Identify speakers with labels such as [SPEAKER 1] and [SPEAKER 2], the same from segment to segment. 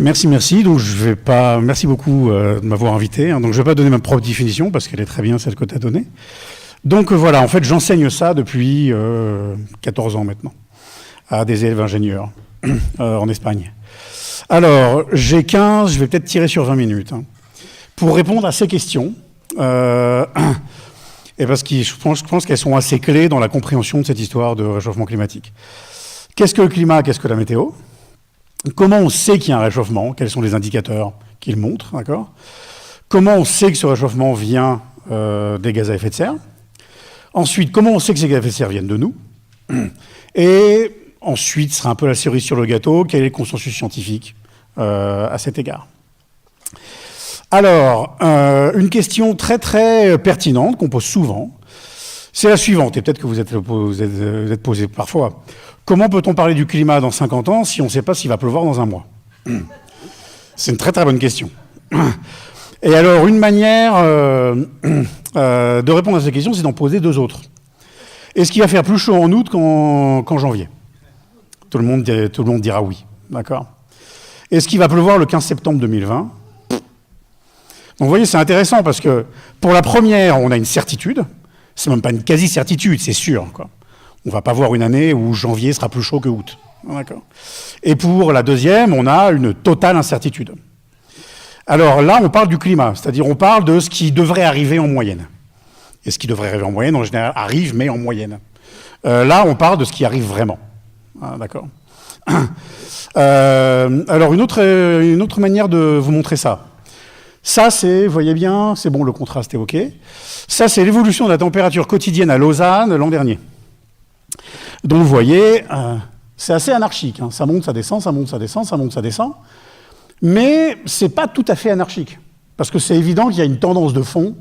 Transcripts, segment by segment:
[SPEAKER 1] Merci. Donc merci beaucoup de m'avoir invité. Donc je vais pas donner ma propre définition parce qu'elle est très bien celle que tu as donnée. Donc voilà, en fait, j'enseigne ça depuis 14 ans maintenant à des élèves ingénieurs en Espagne. Alors, je vais peut-être tirer sur 20 minutes pour répondre à ces questions. Et parce que je pense qu'elles sont assez clés dans la compréhension de cette histoire de réchauffement climatique. Qu'est-ce que le climat? Qu'est-ce que la météo? Comment on sait qu'il y a un réchauffement? Quels sont les indicateurs qui le montrent, d'accord? Comment on sait que ce réchauffement vient des gaz à effet de serre? Ensuite, comment on sait que ces gaz à effet de serre viennent de nous? Et ensuite, ce sera un peu la cerise sur le gâteau, quel est le consensus scientifique à cet égard? Alors, une question très très pertinente qu'on pose souvent, c'est la suivante, et peut-être que vous êtes posé parfois. Comment peut-on parler du climat dans 50 ans si on ne sait pas s'il va pleuvoir dans un mois? C'est une très très bonne question. Et alors, une manière de répondre à cette question, c'est d'en poser deux autres. Est-ce qu'il va faire plus chaud en août qu'en janvier? Tout le monde dira oui, d'accord? Est-ce qu'il va pleuvoir le 15 septembre 2020? Donc vous voyez, c'est intéressant parce que pour la première, on a une certitude. C'est même pas une quasi-certitude, c'est sûr, quoi. On ne va pas voir une année où janvier sera plus chaud que août. D'accord. Et pour la deuxième, on a une totale incertitude. Alors là, on parle du climat, c'est-à-dire on parle de ce qui devrait arriver en moyenne. Et ce qui devrait arriver en moyenne, en général, arrive, mais en moyenne. Là, on parle de ce qui arrive vraiment. Ah, d'accord. Alors, une autre manière de vous montrer ça. Ça, vous voyez bien, c'est bon, le contraste est OK. Ça, c'est l'évolution de la température quotidienne à Lausanne l'an dernier. Donc, vous voyez, c'est assez anarchique. Ça monte, ça descend, ça monte, ça descend, ça monte, ça descend. Mais ce n'est pas tout à fait anarchique. Parce que c'est évident qu'il y a une tendance de fond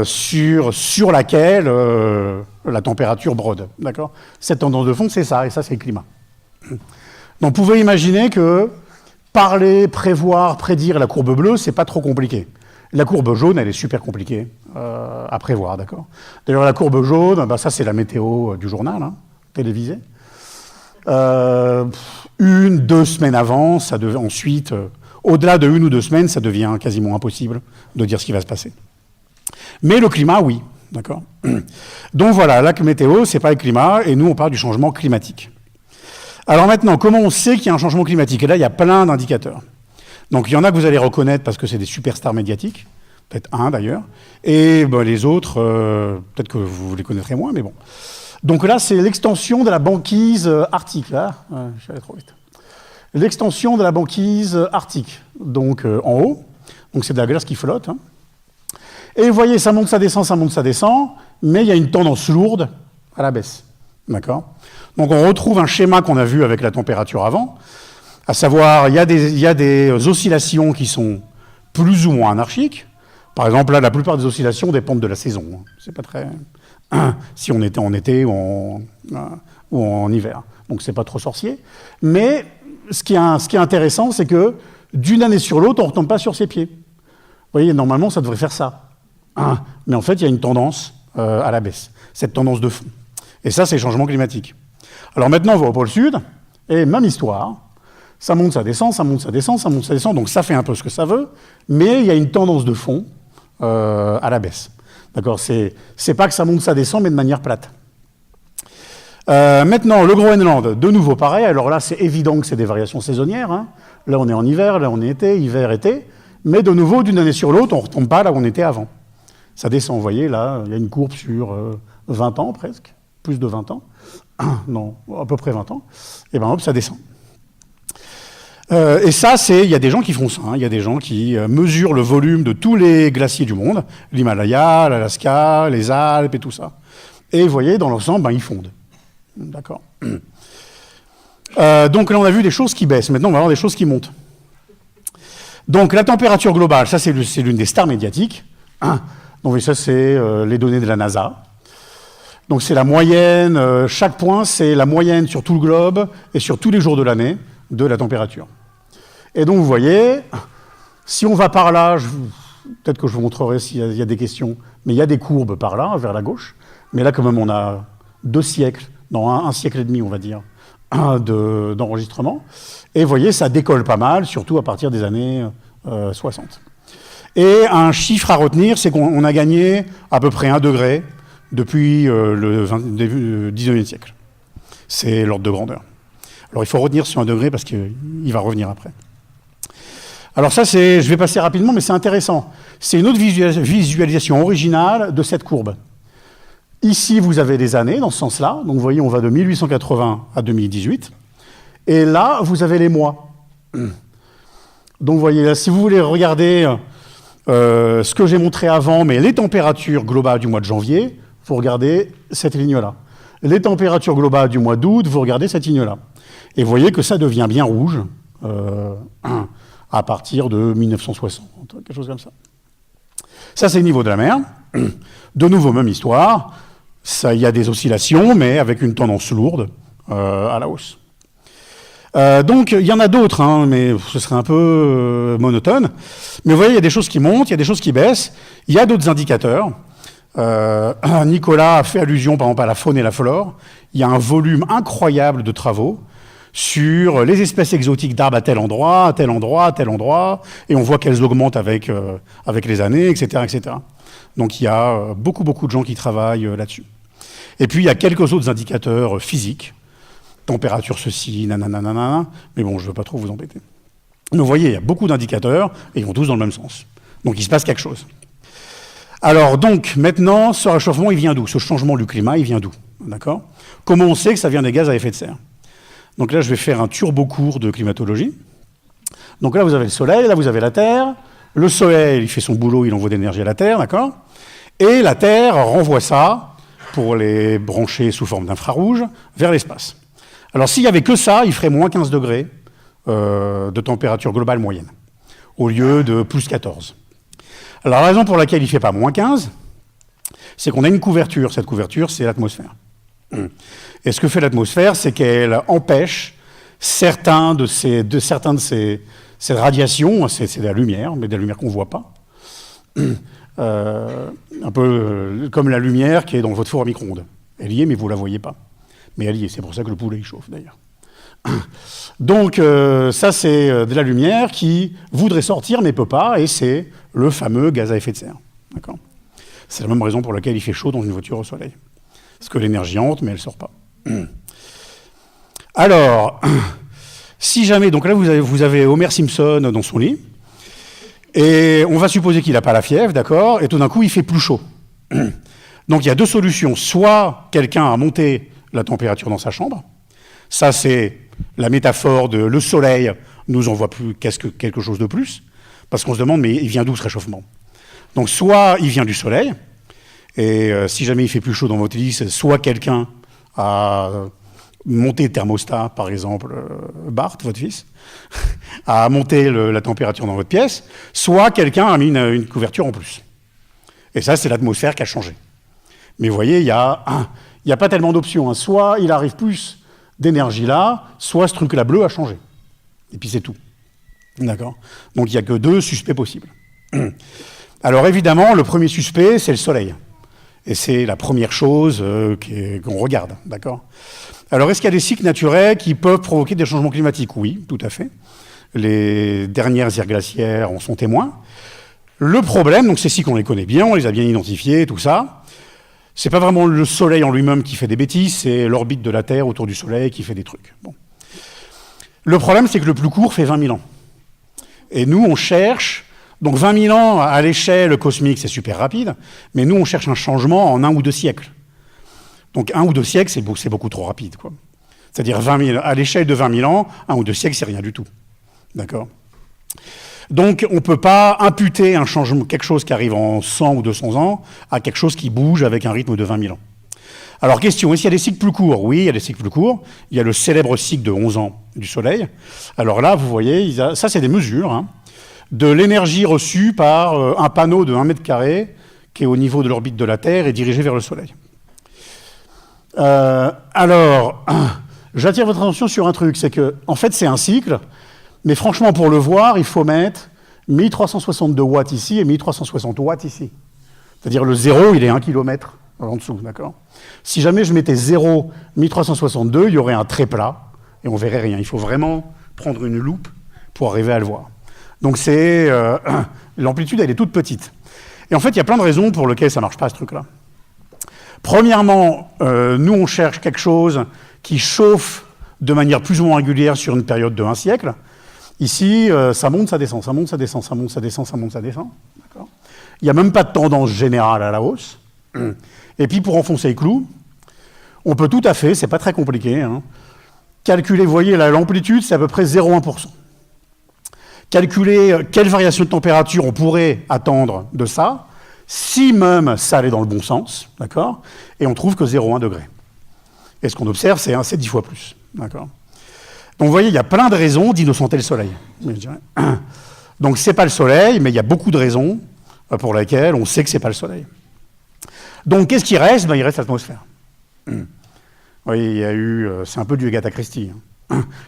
[SPEAKER 1] sur laquelle la température brode. D'accord. Cette tendance de fond, c'est ça, et ça, c'est le climat. Donc, vous pouvez imaginer que parler, prévoir, prédire la courbe bleue, c'est pas trop compliqué. La courbe jaune, elle est super compliquée à prévoir, d'accord? D'ailleurs, la courbe jaune, ça, c'est la météo du journal, télévisé. 1-2 semaines avant, ensuite, au-delà de 1 ou 2 semaines, ça devient quasiment impossible de dire ce qui va se passer. Mais le climat, oui, d'accord? Donc voilà, la météo, c'est pas le climat, et nous, on parle du changement climatique. Alors maintenant, comment on sait qu'il y a un changement climatique? Et là, il y a plein d'indicateurs. Donc il y en a que vous allez reconnaître parce que c'est des superstars médiatiques, peut-être un d'ailleurs, et les autres, peut-être que vous les connaîtrez moins, mais bon. Donc là, c'est l'extension de la banquise arctique. Là, je suis allé trop vite. L'extension de la banquise arctique, donc en haut, donc c'est de la glace qui flotte. Et vous voyez, ça monte, ça descend, mais il y a une tendance lourde à la baisse. D'accord? Donc on retrouve un schéma qu'on a vu avec la température avant, à savoir, il y a des oscillations qui sont plus ou moins anarchiques. Par exemple, là, la plupart des oscillations dépendent de la saison. C'est pas très... si on était en été ou en hiver. Donc c'est pas trop sorcier. Mais ce qui est intéressant, c'est que d'une année sur l'autre, on ne retombe pas sur ses pieds. Vous voyez, normalement, ça devrait faire ça. Mais en fait, il y a une tendance à la baisse. Cette tendance de fond. Et ça, c'est le changement climatique. Alors maintenant, on va au pôle sud, et même histoire. Ça monte, ça descend, ça monte, ça descend, ça monte, ça descend. Donc ça fait un peu ce que ça veut, mais il y a une tendance de fond à la baisse. D'accord? C'est pas que ça monte, ça descend, mais de manière plate. Maintenant, le Groenland, de nouveau pareil. Alors là, c'est évident que c'est des variations saisonnières. Là, on est en hiver, là, on est été, hiver, été. Mais de nouveau, d'une année sur l'autre, on ne retombe pas là où on était avant. Ça descend, vous voyez, là, il y a une courbe sur 20 ans presque, plus de 20 ans. Non, à peu près 20 ans. Et bien hop, ça descend. Et ça, il y a des gens qui font ça. Il y a des gens qui mesurent le volume de tous les glaciers du monde, l'Himalaya, l'Alaska, les Alpes et tout ça. Et vous voyez, dans l'ensemble, ils fondent. D'accord. Donc là, on a vu des choses qui baissent. Maintenant, on va voir des choses qui montent. Donc la température globale, ça, c'est l'une des stars médiatiques. Donc ça, c'est les données de la NASA. Donc c'est la moyenne, chaque point, c'est la moyenne sur tout le globe et sur tous les jours de l'année de la température. Et donc vous voyez, si on va par là, peut-être que je vous montrerai s'il y a des questions, mais il y a des courbes par là, vers la gauche. Mais là, quand même, on a 2 siècles, non, un siècle et demi, on va dire, d'enregistrement. Et vous voyez, ça décolle pas mal, surtout à partir des années 60. Et un chiffre à retenir, c'est qu'on a gagné à peu près 1 degré depuis le 19e siècle. C'est l'ordre de grandeur. Alors il faut retenir sur 1 degré parce qu'il va revenir après. Alors ça, je vais passer rapidement, mais c'est intéressant. C'est une autre visualisation originale de cette courbe. Ici, vous avez des années dans ce sens-là. Donc vous voyez, on va de 1880 à 2018. Et là, vous avez les mois. Donc vous voyez, là, si vous voulez regarder ce que j'ai montré avant, mais les températures globales du mois de janvier, vous regardez cette ligne-là. Les températures globales du mois d'août, vous regardez cette ligne-là. Et vous voyez que ça devient bien rouge à partir de 1960, quelque chose comme ça. Ça, c'est le niveau de la mer. De nouveau, même histoire. Il y a des oscillations, mais avec une tendance lourde à la hausse. Donc, il y en a d'autres, hein, mais ce serait un peu monotone. Mais vous voyez, il y a des choses qui montent, il y a des choses qui baissent. Il y a d'autres indicateurs. Nicolas a fait allusion, par exemple, à la faune et la flore. Il y a un volume incroyable de travaux sur les espèces exotiques d'arbres à tel endroit, à tel endroit, à tel endroit, et on voit qu'elles augmentent avec les années, etc., etc. Donc il y a beaucoup de gens qui travaillent là-dessus. Et puis il y a quelques autres indicateurs physiques, température ceci, nanana, mais bon, je ne veux pas trop vous embêter. Mais vous voyez, il y a beaucoup d'indicateurs, et ils vont tous dans le même sens. Donc il se passe quelque chose. Alors donc, maintenant, ce réchauffement, il vient d'où? Ce changement du climat, il vient d'où? D'accord? Comment on sait que ça vient des gaz à effet de serre? Donc là, je vais faire un turbo cours de climatologie. Donc là, vous avez le Soleil, là, vous avez la Terre. Le Soleil, il fait son boulot, il envoie de l'énergie à la Terre, d'accord? Et la Terre renvoie ça, pour les brancher sous forme d'infrarouge, vers l'espace. Alors s'il n'y avait que ça, il ferait moins 15 degrés de température globale moyenne, au lieu de plus 14. Alors la raison pour laquelle il ne fait pas moins 15, c'est qu'on a une couverture. Cette couverture, c'est l'atmosphère. Et ce que fait l'atmosphère, c'est qu'elle empêche certaines de ces radiations, c'est de la lumière, mais de la lumière qu'on ne voit pas, un peu comme la lumière qui est dans votre four à micro-ondes. Elle y est, mais vous ne la voyez pas. Mais elle y est, c'est pour ça que le poulet il chauffe d'ailleurs. Donc ça, c'est de la lumière qui voudrait sortir, mais ne peut pas, et c'est le fameux gaz à effet de serre. D'accord ? C'est la même raison pour laquelle il fait chaud dans une voiture au soleil. Parce que l'énergie entre, mais elle ne sort pas. Alors, si jamais, donc là vous avez Homer Simpson dans son lit, et on va supposer qu'il n'a pas la fièvre, d'accord, et tout d'un coup il fait plus chaud. Donc il y a deux solutions. Soit quelqu'un a monté la température dans sa chambre, ça c'est la métaphore de le soleil nous envoie plus quelque chose de plus, parce qu'on se demande mais il vient d'où ce réchauffement? Donc soit il vient du soleil, et si jamais il fait plus chaud dans votre lit, soit quelqu'un a monté le thermostat, par exemple Bart, votre fils, a monté la température dans votre pièce, soit quelqu'un a mis une couverture en plus. Et ça, c'est l'atmosphère qui a changé. Mais vous voyez, il n'y a pas tellement d'options. Hein. Soit il arrive plus d'énergie là, soit ce truc-là bleu a changé. Et puis c'est tout. D'accord ? Donc il n'y a que deux suspects possibles. Alors évidemment, le premier suspect, c'est le soleil. Et c'est la première chose qu'on regarde, d'accord ? Alors, est-ce qu'il y a des cycles naturels qui peuvent provoquer des changements climatiques? Oui, tout à fait. Les dernières ères glaciaires en sont témoins. Le problème, donc ces cycles, on les connaît bien, on les a bien identifiés, tout ça. C'est pas vraiment le Soleil en lui-même qui fait des bêtises, c'est l'orbite de la Terre autour du Soleil qui fait des trucs. Bon. Le problème, c'est que le plus court fait 20 000 ans. Et nous, on cherche... Donc 20 000 ans à l'échelle cosmique, c'est super rapide, mais nous, on cherche un changement en 1 ou 2 siècles. Donc 1 ou 2 siècles, c'est beaucoup trop rapide, quoi. C'est-à-dire à l'échelle de 20 000 ans, 1 ou 2 siècles, c'est rien du tout. D'accord ? Donc on ne peut pas imputer un changement, quelque chose qui arrive en 100 ou 200 ans, à quelque chose qui bouge avec un rythme de 20 000 ans. Alors question, est-ce qu'il y a des cycles plus courts? Oui, il y a des cycles plus courts. Il y a le célèbre cycle de 11 ans du Soleil. Alors là, vous voyez, ça c'est des mesures, hein, de l'énergie reçue par un panneau de 1 mètre carré qui est au niveau de l'orbite de la Terre et dirigé vers le Soleil. Alors, j'attire votre attention sur un truc, c'est que, en fait, c'est un cycle, mais franchement, pour le voir, il faut mettre 1362 watts ici et 1360 watts ici. C'est-à-dire le 0, il est 1 km en dessous, d'accord ? Si jamais je mettais 0, 1362, il y aurait un très plat, et on verrait rien. Il faut vraiment prendre une loupe pour arriver à le voir. Donc l'amplitude, elle est toute petite. Et en fait, il y a plein de raisons pour lesquelles ça ne marche pas, ce truc-là. Premièrement, nous, on cherche quelque chose qui chauffe de manière plus ou moins régulière sur une période de 1 siècle. Ici, ça monte, ça descend, ça monte, ça descend, ça monte, ça descend, ça monte, ça descend. D'accord. Il n'y a même pas de tendance générale à la hausse. Et puis, pour enfoncer les clous, on peut tout à fait, c'est pas très compliqué, hein, calculer, vous voyez, l'amplitude, c'est à peu près 0,1%. Calculer quelle variation de température on pourrait attendre de ça, si même ça allait dans le bon sens, d'accord, et on trouve que 0,1 degré. Et ce qu'on observe, c'est 10 fois plus, d'accord. Donc vous voyez, il y a plein de raisons d'innocenter le soleil. Donc c'est pas le soleil, mais il y a beaucoup de raisons pour lesquelles on sait que c'est pas le soleil. Donc qu'est-ce qui reste? Il reste l'atmosphère. Vous voyez, il y a eu, c'est un peu du Agatha Christie.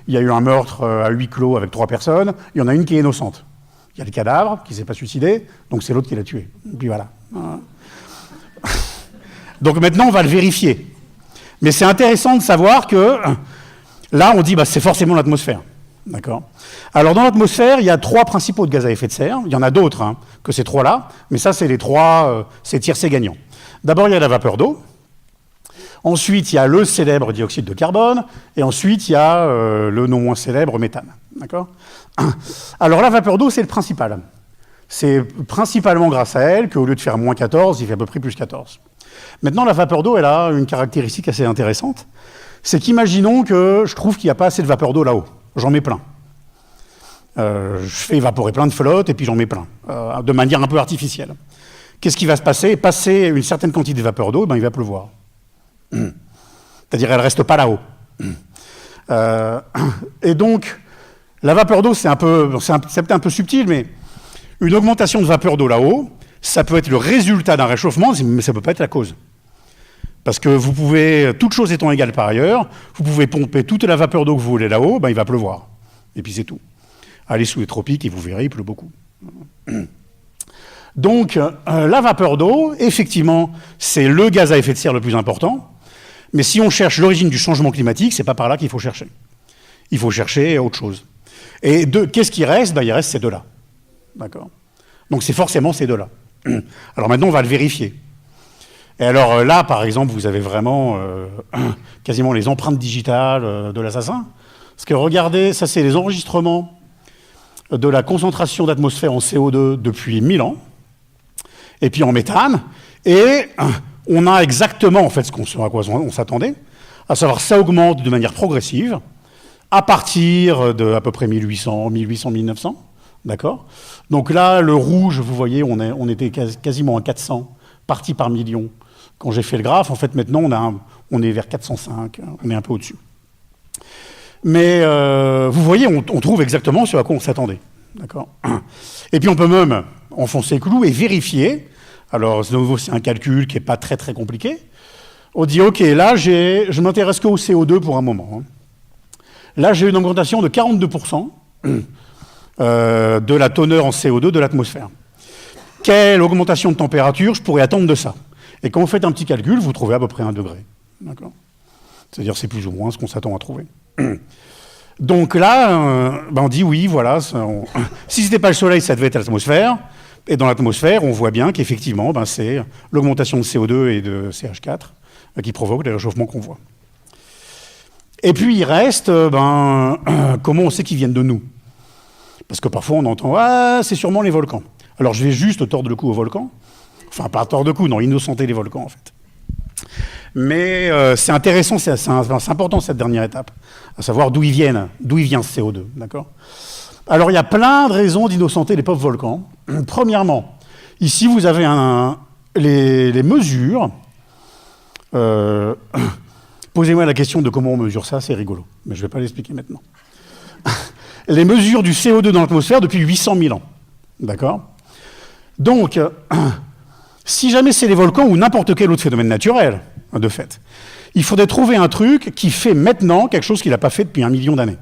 [SPEAKER 1] Il y a eu un meurtre à huis clos avec 3 personnes, il y en a une qui est innocente. Il y a le cadavre qui ne s'est pas suicidé, donc c'est l'autre qui l'a tué. Et puis voilà. Donc maintenant, on va le vérifier. Mais c'est intéressant de savoir que là, on dit c'est forcément l'atmosphère. D'accord. Alors dans l'atmosphère, il y a 3 principaux de gaz à effet de serre. Il y en a d'autres que ces 3-là, mais ça, c'est les 3, c'est tiercé gagnant. D'abord, il y a la vapeur d'eau. Ensuite, il y a le célèbre dioxyde de carbone, et ensuite, il y a le non moins célèbre méthane. D'accord. Alors, la vapeur d'eau, c'est le principal. C'est principalement grâce à elle qu'au lieu de faire moins 14, il fait à peu près plus 14. Maintenant, la vapeur d'eau, elle a une caractéristique assez intéressante. C'est qu'imaginons que je trouve qu'il n'y a pas assez de vapeur d'eau là-haut. J'en mets plein. Je fais évaporer plein de flotte, et puis j'en mets plein, de manière un peu artificielle. Qu'est-ce qui va se passer? Passer une certaine quantité de vapeur d'eau, il va pleuvoir. C'est-à-dire elle ne reste pas là-haut. Et donc, la vapeur d'eau, c'est peut-être un peu subtil, mais une augmentation de vapeur d'eau là-haut, ça peut être le résultat d'un réchauffement, mais ça ne peut pas être la cause. Parce que vous pouvez, toutes choses étant égales par ailleurs, vous pouvez pomper toute la vapeur d'eau que vous voulez là-haut, il va pleuvoir. Et puis c'est tout. Allez sous les tropiques et vous verrez, il pleut beaucoup. Donc, la vapeur d'eau, effectivement, c'est le gaz à effet de serre le plus important. Mais si on cherche l'origine du changement climatique, ce n'est pas par là qu'il faut chercher. Il faut chercher autre chose. Et qu'est-ce qui reste? Il reste ces 2-là. D'accord. Donc c'est forcément ces 2-là. Alors maintenant, on va le vérifier. Et alors là, par exemple, vous avez vraiment quasiment les empreintes digitales de l'assassin. Parce que regardez, ça c'est les enregistrements de la concentration d'atmosphère en CO2 depuis 1000 ans, et puis en méthane, et on a exactement en fait ce à quoi on s'attendait, à savoir ça augmente de manière progressive à partir de à peu près 1800, 1900, d'accord. Donc là, le rouge, vous voyez, on était quasiment à 400 parties par million quand j'ai fait le graphe. En fait, maintenant, on est vers 405, on est un peu au-dessus. Mais vous voyez, on trouve exactement ce à quoi on s'attendait, d'accord. Et puis on peut même enfoncer le clou et vérifier. Alors, de nouveau, c'est un calcul qui n'est pas très très compliqué. On dit, OK, là, je m'intéresse qu'au CO2 pour un moment. Là, j'ai une augmentation de 42% de la teneur en CO2 de l'atmosphère. Quelle augmentation de température je pourrais attendre de ça? Et quand vous faites un petit calcul, vous trouvez à peu près 1 degré. D'accord. C'est-à-dire c'est plus ou moins ce qu'on s'attend à trouver. Donc là, on dit oui, voilà. Si ce n'était pas le Soleil, ça devait être l'atmosphère. Et dans l'atmosphère, on voit bien qu'effectivement, c'est l'augmentation de CO2 et de CH4 qui provoque les réchauffements qu'on voit. Et puis il reste, comment on sait qu'ils viennent de nous? Parce que parfois on entend « Ah, c'est sûrement les volcans ». Alors je vais juste tordre le cou aux volcans. Enfin, pas tordre le cou, non, innocenter les volcans en fait. Mais c'est intéressant, c'est important cette dernière étape, à savoir d'où ils viennent, d'où il vient ce CO2, d'accord? Alors il y a plein de raisons d'innocenter les pauvres volcans. Premièrement, ici vous avez les mesures. Posez-moi la question de comment on mesure ça, c'est rigolo, mais je ne vais pas l'expliquer maintenant. Les mesures du CO2 dans l'atmosphère depuis 800 000 ans, d'accord? Donc, si jamais c'est les volcans ou n'importe quel autre phénomène naturel, de fait, il faudrait trouver un truc qui fait maintenant quelque chose qu'il n'a pas fait depuis 1 million d'années.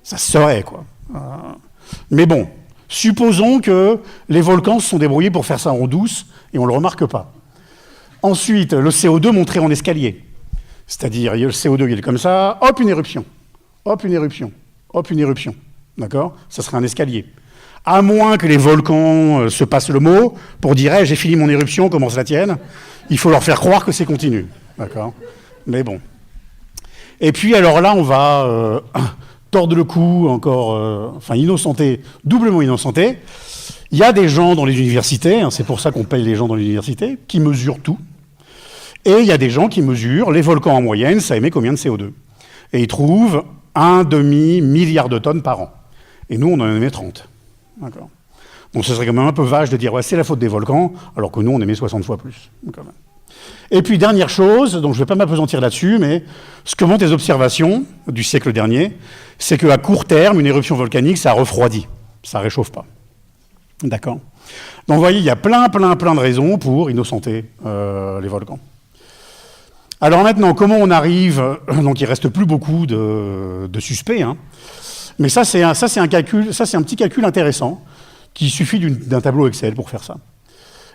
[SPEAKER 1] Ça serait, quoi. Mais bon, supposons que les volcans se sont débrouillés pour faire ça en douce et on ne le remarque pas. Ensuite, le CO2 monterait en escalier. C'est-à-dire, le CO2 il est comme ça, hop, une éruption. hop, une éruption, hop, une éruption. D'accord? Ça serait un escalier. À moins que les volcans se passent le mot pour dire hey, « j'ai fini mon éruption, comment se la tienne ?» Il faut leur faire croire que c'est continu. D'accord? Mais bon. Et puis alors là, on va tordre le cou, encore, innocenter, doublement innocenter. Il y a des gens dans les universités, hein, c'est pour ça qu'on paye les gens dans les universités, qui mesurent tout. Et il y a des gens qui mesurent les volcans en moyenne, ça émet combien de CO2. Et ils trouvent 1,5 milliard de tonnes par an. Et nous, on en émet 30. D'accord. Donc ce serait quand même un peu vache de dire ouais, c'est la faute des volcans, alors que nous, on émet 60 fois plus. Quand même. Et puis, dernière chose, donc je ne vais pas m'apesantir là-dessus, mais ce que montrent les observations du siècle dernier, c'est qu'à court terme, une éruption volcanique, ça refroidit, ça ne réchauffe pas. D'accord. Donc vous voyez, il y a plein de raisons pour innocenter les volcans. Alors maintenant, comment on arrive... Donc il ne reste plus beaucoup de suspects, hein. Mais ça, c'est un petit calcul intéressant, qui suffit d'un tableau Excel pour faire ça.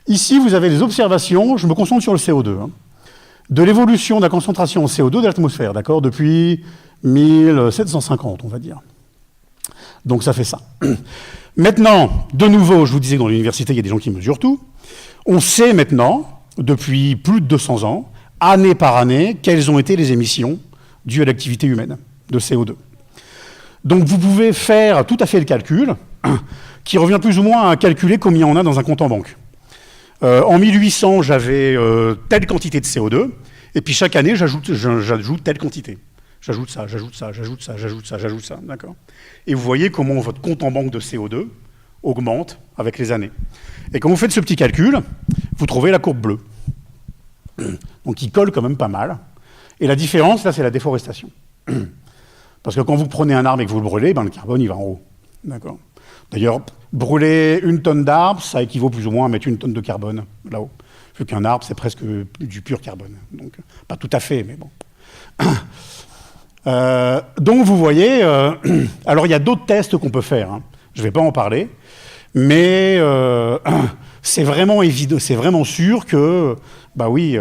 [SPEAKER 1] Ici, vous avez les observations, je me concentre sur le CO2, hein, de l'évolution de la concentration en CO2 de l'atmosphère, d'accord, depuis 1750, on va dire. Donc ça fait ça. Maintenant, de nouveau, je vous disais que dans l'université, il y a des gens qui mesurent tout. On sait maintenant, depuis plus de 200 ans, année par année, quelles ont été les émissions dues à l'activité humaine de CO2. Donc vous pouvez faire tout à fait le calcul, qui revient plus ou moins à calculer combien on a dans un compte en banque. En 1800, j'avais telle quantité de CO2, et puis chaque année, j'ajoute telle quantité. J'ajoute ça, d'accord. Et vous voyez comment votre compte en banque de CO2 augmente avec les années. Et quand vous faites ce petit calcul, vous trouvez la courbe bleue. Donc il colle quand même pas mal. Et la différence, là, c'est la déforestation. Parce que quand vous prenez un arbre et que vous le brûlez, ben, le carbone, il va en haut. D'accord. D'ailleurs, brûler 1 tonne d'arbre, ça équivaut plus ou moins à mettre 1 tonne de carbone là-haut. Vu qu'un arbre, c'est presque du pur carbone. Donc, pas tout à fait, mais bon. Donc, vous voyez, alors il y a d'autres tests qu'on peut faire. Hein. Je ne vais pas en parler. Mais c'est vraiment évident, c'est vraiment sûr que, bah oui,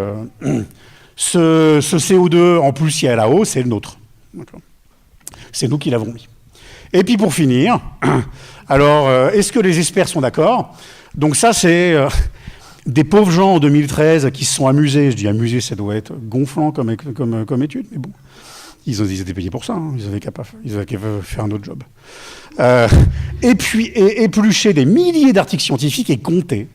[SPEAKER 1] ce CO2, en plus, il y a là-haut, c'est le nôtre. C'est nous qui l'avons mis. Et puis pour finir, alors, est-ce que les experts sont d'accord? Donc ça, c'est des pauvres gens en 2013 qui se sont amusés. Je dis amusés, ça doit être gonflant comme étude, mais bon. Ils étaient payés pour ça, hein. Ils avaient qu'à faire un autre job. Et puis, éplucher des milliers d'articles scientifiques et compter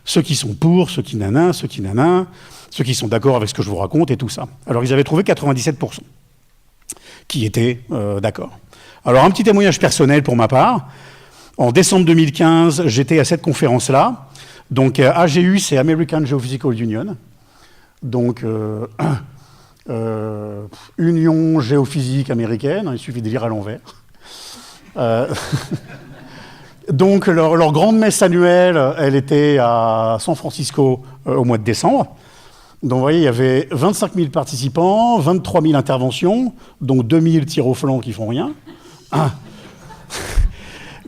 [SPEAKER 1] ceux qui sont pour, ceux qui nanan, ceux qui sont d'accord avec ce que je vous raconte et tout ça. Alors, ils avaient trouvé 97% qui étaient d'accord. Alors, un petit témoignage personnel pour ma part. En décembre 2015, j'étais à cette conférence-là. Donc, AGU, c'est American Geophysical Union. Donc, Union géophysique américaine, il suffit de lire à l'envers. Donc, leur grande messe annuelle, elle était à San Francisco au mois de décembre. Donc, vous voyez, il y avait 25 000 participants, 23 000 interventions, dont 2 000 tirs au flanc qui font rien.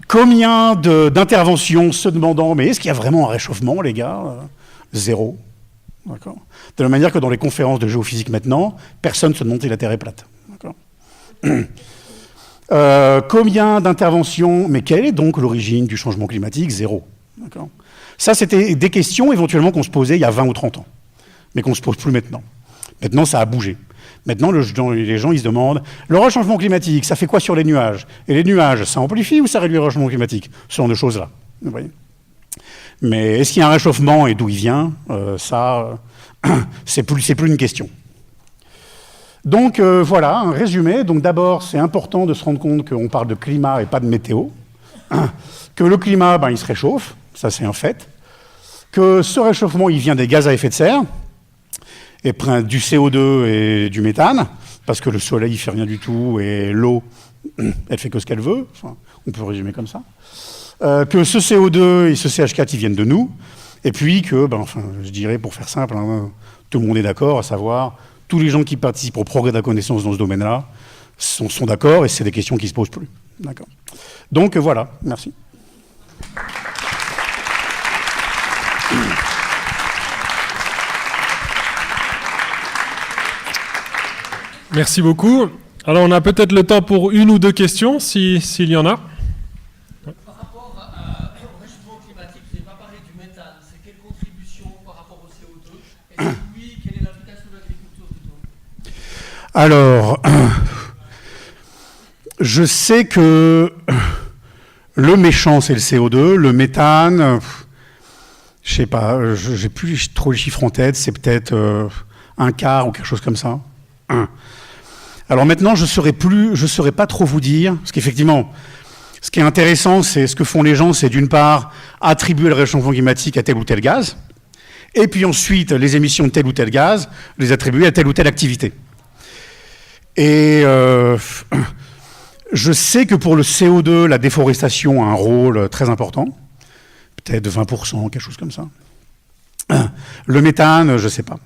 [SPEAKER 1] Combien d'interventions se demandant, mais est-ce qu'il y a vraiment un réchauffement, les gars? Zéro. D'accord. De la manière que dans les conférences de géophysique maintenant, personne ne se demande si la Terre est plate. Combien d'interventions, mais quelle est donc l'origine du changement climatique? Zéro. Ça, c'était des questions éventuellement qu'on se posait il y a 20 ou 30 ans, mais qu'on ne se pose plus maintenant. Maintenant, ça a bougé. Maintenant, les gens, ils se demandent, le changement climatique, ça fait quoi sur les nuages? Et les nuages, ça amplifie ou ça réduit le changement climatique? Ce genre de choses-là. Vous voyez. Mais est-ce qu'il y a un réchauffement et d'où il vient? Ça, c'est plus une question. Donc voilà, un résumé. Donc d'abord, c'est important de se rendre compte qu'on parle de climat et pas de météo. Que le climat, il se réchauffe, ça c'est un fait. Que ce réchauffement, il vient des gaz à effet de serre, et du CO2 et du méthane, parce que le soleil, il fait rien du tout, et l'eau, elle fait que ce qu'elle veut. Enfin, on peut résumer comme ça. Que ce CO2 et ce CH4, ils viennent de nous, et puis que, je dirais, pour faire simple, hein, tout le monde est d'accord, à savoir, tous les gens qui participent au progrès de la connaissance dans ce domaine-là sont d'accord, et c'est des questions qui ne se posent plus. D'accord. Donc voilà, merci.
[SPEAKER 2] Merci beaucoup. Alors, on a peut-être le temps pour une ou deux questions, s'il y en a.
[SPEAKER 3] Par rapport au réchauffement climatique, vous n'avez pas parlé du méthane. C'est quelle contribution par rapport au CO2? Et si oui, quelle est l'implication de l'agriculture dedans?
[SPEAKER 1] Alors, je sais que le méchant, c'est le CO2, le méthane, je sais pas, j'ai plus trop les chiffres en tête, c'est peut-être un quart ou quelque chose comme ça. Alors maintenant, je saurais pas trop vous dire, parce qu'effectivement, ce qui est intéressant, c'est ce que font les gens, c'est d'une part attribuer le réchauffement climatique à tel ou tel gaz, et puis ensuite les émissions de tel ou tel gaz, les attribuer à telle ou telle activité. Et je sais que pour le CO2, la déforestation a un rôle très important, peut-être 20%, quelque chose comme ça. Le méthane, je ne sais pas.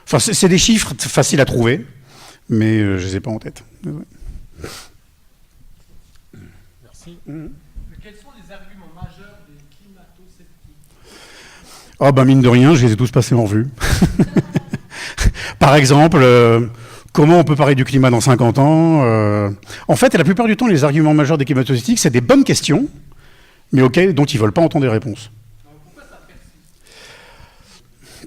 [SPEAKER 1] Enfin, c'est des chiffres faciles à trouver, mais je ne les ai pas en tête.
[SPEAKER 2] Merci.
[SPEAKER 3] Quels sont les arguments majeurs des climato-sceptiques?
[SPEAKER 1] Oh, ben mine de rien, je les ai tous passés en revue. Par exemple, comment on peut parler du climat dans 50 ans En fait, la plupart du temps, les arguments majeurs des climato-sceptiques, c'est des bonnes questions, mais dont ils ne veulent pas entendre des réponses.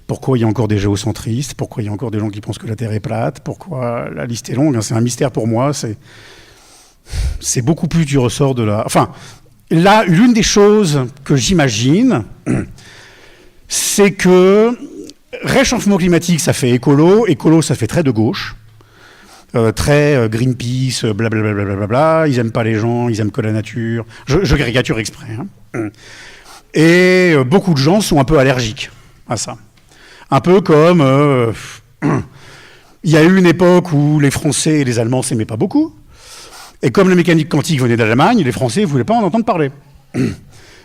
[SPEAKER 1] Pourquoi il y a encore des géocentristes? Pourquoi il y a encore des gens qui pensent que la Terre est plate? Pourquoi la liste est longue? C'est un mystère pour moi. C'est beaucoup plus du ressort de la... Enfin, là, l'une des choses que j'imagine, c'est que réchauffement climatique, ça fait écolo, ça fait très de gauche, très Greenpeace, blablabla, bla, bla, bla, ils n'aiment pas les gens, ils aiment que la nature. Je caricature exprès. Hein. Et beaucoup de gens sont un peu allergiques à ça. Un peu comme... il y a eu une époque où les Français et les Allemands ne s'aimaient pas beaucoup. Et comme la mécanique quantique venait d'Allemagne, les Français ne voulaient pas en entendre parler.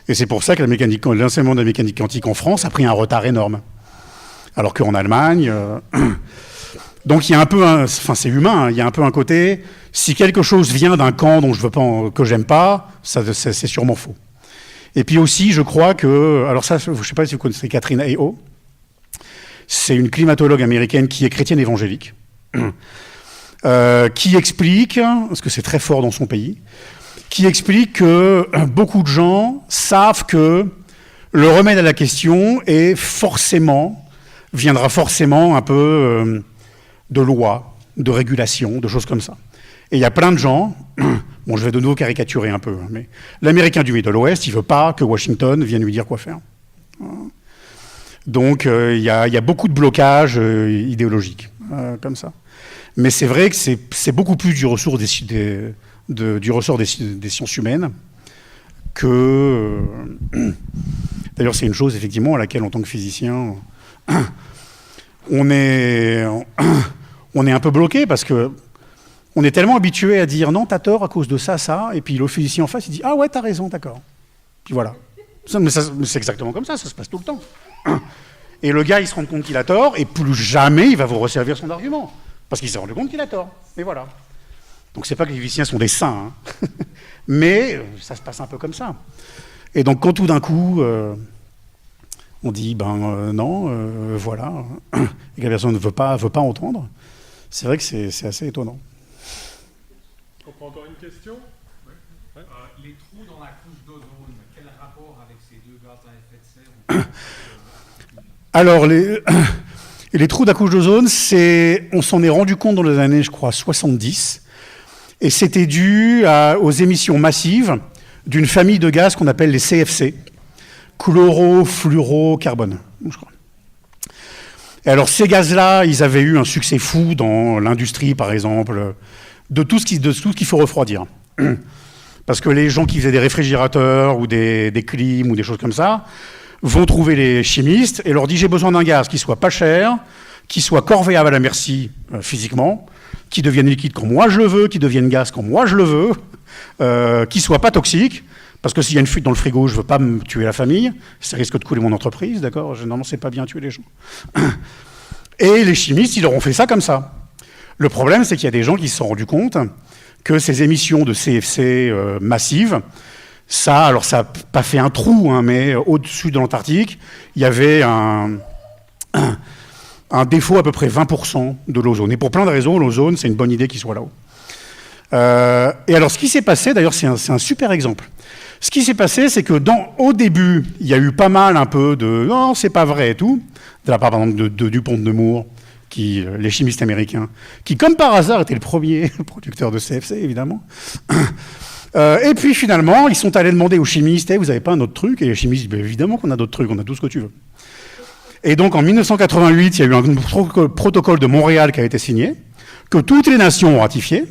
[SPEAKER 1] Et c'est pour ça que l'enseignement de la mécanique quantique en France a pris un retard énorme. Alors qu'en Allemagne... donc il y a un peu... Enfin, c'est humain, hein, il y a un peu un côté... Si quelque chose vient d'un camp dont que j'aime pas, c'est sûrement faux. Et puis aussi, je crois que... Alors ça, je ne sais pas si vous connaissez Catherine Hayhoe. C'est une climatologue américaine qui est chrétienne évangélique, qui explique, parce que c'est très fort dans son pays, qui explique que beaucoup de gens savent que le remède à la question viendra forcément un peu de loi, de régulation, de choses comme ça. Et il y a plein de gens, bon je vais de nouveau caricaturer un peu, mais l'Américain du Middle-Ouest, il ne veut pas que Washington vienne lui dire quoi faire. Donc il y a beaucoup de blocages idéologiques, comme ça. Mais c'est vrai que c'est beaucoup plus du ressort des sciences humaines que... D'ailleurs, c'est une chose, effectivement, à laquelle, en tant que physicien, on est un peu bloqué, parce que on est tellement habitué à dire « Non, t'as tort à cause de ça, ça », et puis le physicien en face, il dit « Ah ouais, t'as raison, d'accord ». Puis voilà. Mais c'est exactement comme ça se passe tout le temps. Et le gars, il se rend compte qu'il a tort, et plus jamais il va vous resservir son argument. Parce qu'il s'est rendu compte qu'il a tort. Et voilà. Donc c'est pas que les physiciens sont des saints, hein. Mais ça se passe un peu comme ça. Et donc quand tout d'un coup, on dit, non, voilà, et que la personne ne veut pas entendre, c'est vrai que c'est assez étonnant.
[SPEAKER 2] On prend encore une question?
[SPEAKER 4] Ouais. Les trous dans la couche d'ozone, quel rapport avec ces deux gaz à effet de serre?
[SPEAKER 1] Alors, les trous de la couche d'ozone, on s'en est rendu compte dans les années, je crois, 70, et c'était dû aux émissions massives d'une famille de gaz qu'on appelle les CFC, chlorofluorocarbone, je crois. Et alors, ces gaz-là, ils avaient eu un succès fou dans l'industrie, par exemple, de tout ce qu'il faut refroidir. Parce que les gens qui faisaient des réfrigérateurs ou des clims ou des choses comme ça vont trouver les chimistes et leur disent « J'ai besoin d'un gaz qui soit pas cher, qui soit corvéable à la merci physiquement, qui devienne liquide quand moi je le veux, qui devienne gaz quand moi je le veux, qui soit pas toxique, parce que s'il y a une fuite dans le frigo, je veux pas me tuer la famille, ça risque de couler mon entreprise, d'accord? Généralement, c'est pas bien tuer les gens. » Et les chimistes, ils leur ont fait ça comme ça. Le problème, c'est qu'il y a des gens qui se sont rendus compte que ces émissions de CFC massives, ça n'a pas fait un trou, hein, mais au-dessus de l'Antarctique, il y avait un un défaut à peu près 20% de l'ozone. Et pour plein de raisons, l'ozone, c'est une bonne idée qu'il soit là-haut. Et alors, ce qui s'est passé, d'ailleurs, c'est un super exemple. Ce qui s'est passé, c'est que au début, il y a eu pas mal un peu de « non, c'est pas vrai » et tout, de la part, par exemple, de Dupont de Nemours, les chimistes américains, qui, comme par hasard, étaient le premier producteur de CFC, évidemment. Et puis, finalement, ils sont allés demander aux chimistes « vous n'avez pas un autre truc ?» Et les chimistes disent « évidemment qu'on a d'autres trucs, on a tout ce que tu veux. » Et donc, en 1988, il y a eu un protocole de Montréal qui a été signé, que toutes les nations ont ratifié,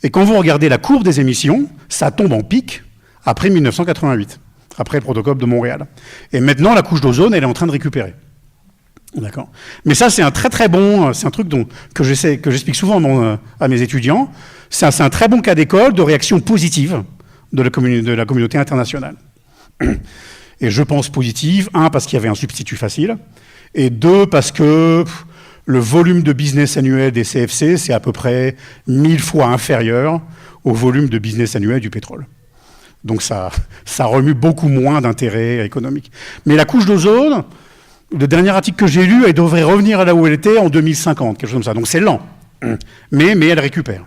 [SPEAKER 1] et quand vous regardez la courbe des émissions, ça tombe en pic après 1988, après le protocole de Montréal. Et maintenant, la couche d'ozone, elle est en train de récupérer. D'accord. Mais ça, c'est un très très bon, c'est un truc que j'explique souvent à mes étudiants. C'est un très bon cas d'école de réaction positive de la communauté internationale. Et je pense positive, parce qu'il y avait un substitut facile, et 2, parce que le volume de business annuel des CFC, c'est à peu près 1000 fois inférieur au volume de business annuel du pétrole. Donc ça remue beaucoup moins d'intérêt économique. Mais la couche d'ozone, le dernier article que j'ai lu, elle devrait revenir à là où elle était en 2050, quelque chose comme ça. Donc c'est lent, mais elle récupère.